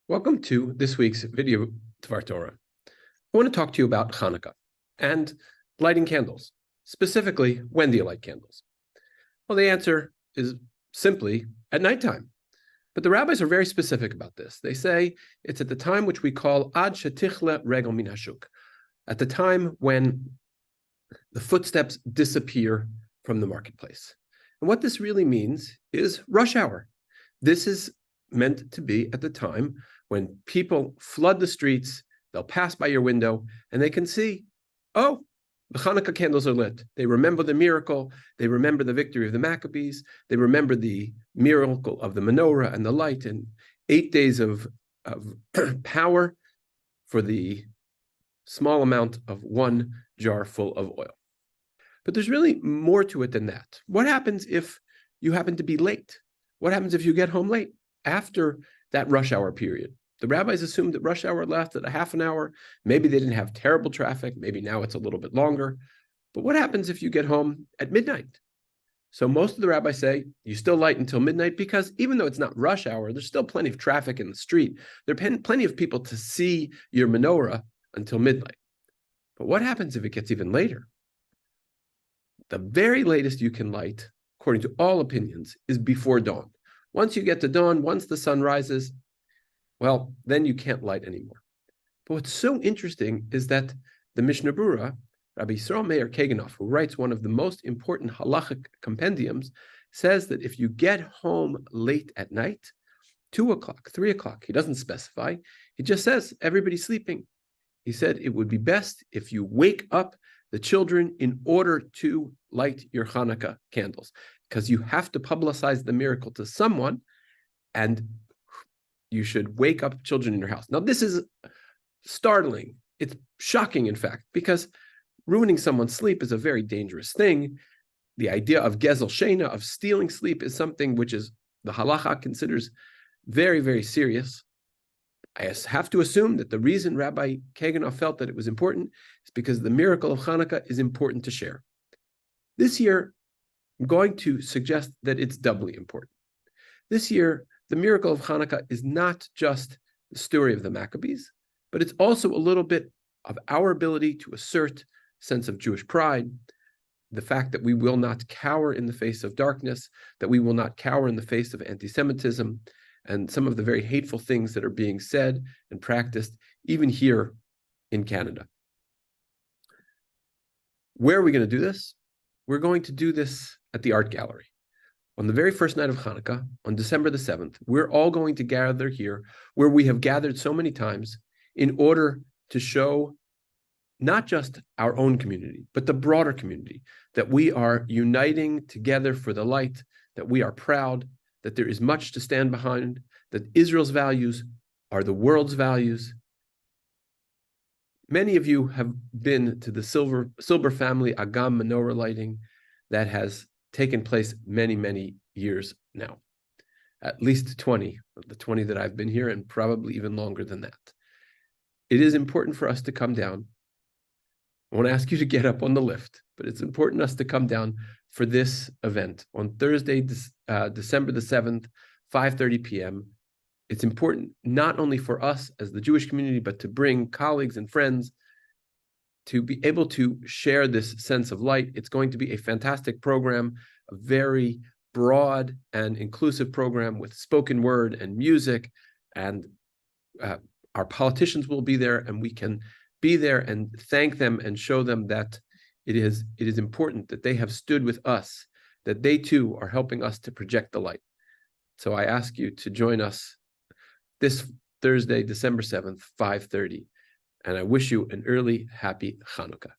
Welcome to this week's video Dvar Torah. I want to talk to you about Chanukah and lighting candles. Specifically, when do you light candles? Well, the answer is simply at nighttime. But the rabbis are very specific about this. They say it's at the time which we call Ad Shetichle Regel Min Hashuk, at the time when the footsteps disappear from the marketplace. And what this really means is rush hour. This is meant to be at the time when people flood the streets, they'll pass by your window, and they can see, oh, the Chanukah candles are lit. They remember the miracle. They remember the victory of the Maccabees. They remember the miracle of the menorah and the light and 8 days of power for the small amount of one jar full of oil. But there's really more to it than that. What happens if you happen to be late? What happens if you get home late after that rush hour period? The rabbis assumed that rush hour lasted a half an hour. Maybe they didn't have terrible traffic. Maybe now it's a little bit longer. But what happens if you get home at midnight? So most of the rabbis say you still light until midnight because even though it's not rush hour, there's still plenty of traffic in the street. There are plenty of people to see your menorah until midnight. But what happens if it gets even later? The very latest you can light, according to all opinions, is before dawn. Once you get to dawn, once the sun rises, well, then you can't light anymore. But what's so interesting is that the Mishnah Berurah, Rabbi Yisrael Meir Kaganoff, who writes one of the most important halachic compendiums, says that if you get home late at night, 2 o'clock, 3 o'clock, he doesn't specify, he just says everybody's sleeping. He said it would be best if you wake up the children in order to light your Chanukah candles, because you have to publicize the miracle to someone, and you should wake up children in your house. Now, this is startling. It's shocking, in fact, because ruining someone's sleep is a very dangerous thing. The idea of gezel sheina, of stealing sleep, is something which is the halacha considers very, very serious. I have to assume that the reason Rabbi Kaganoff felt that it was important is because the miracle of Chanukah is important to share. This year, I'm going to suggest that it's doubly important. This year, the miracle of Chanukah is not just the story of the Maccabees, but it's also a little bit of our ability to assert a sense of Jewish pride, the fact that we will not cower in the face of darkness, that we will not cower in the face of anti-Semitism, and some of the very hateful things that are being said and practiced, even here in Canada. Where are we going to do this? We're going to do this at the Art Gallery. On the very first night of Chanukah, on December the 7th, we're all going to gather here where we have gathered so many times in order to show not just our own community, but the broader community, that we are uniting together for the light, that we are proud, that there is much to stand behind, that Israel's values are the world's values. Many of you have been to the Silber family Agam menorah lighting that has taken place many, many years now. At least 20, the 20 that I've been here, and probably even longer than that. It is important for us to come down. I want to ask you to get up on the lift, but it's important for us to come down for this event on Thursday, December the 7th, 5:30 p.m. It's important not only for us as the Jewish community, but to bring colleagues and friends to be able to share this sense of light. It's going to be a fantastic program, a very broad and inclusive program with spoken word and music, and our politicians will be there, and we can be there and thank them and show them that it is important that they have stood with us, that they too are helping us to project the light. So I ask you to join us this Thursday, December 7th, 5:30, and I wish you an early, happy Chanukah.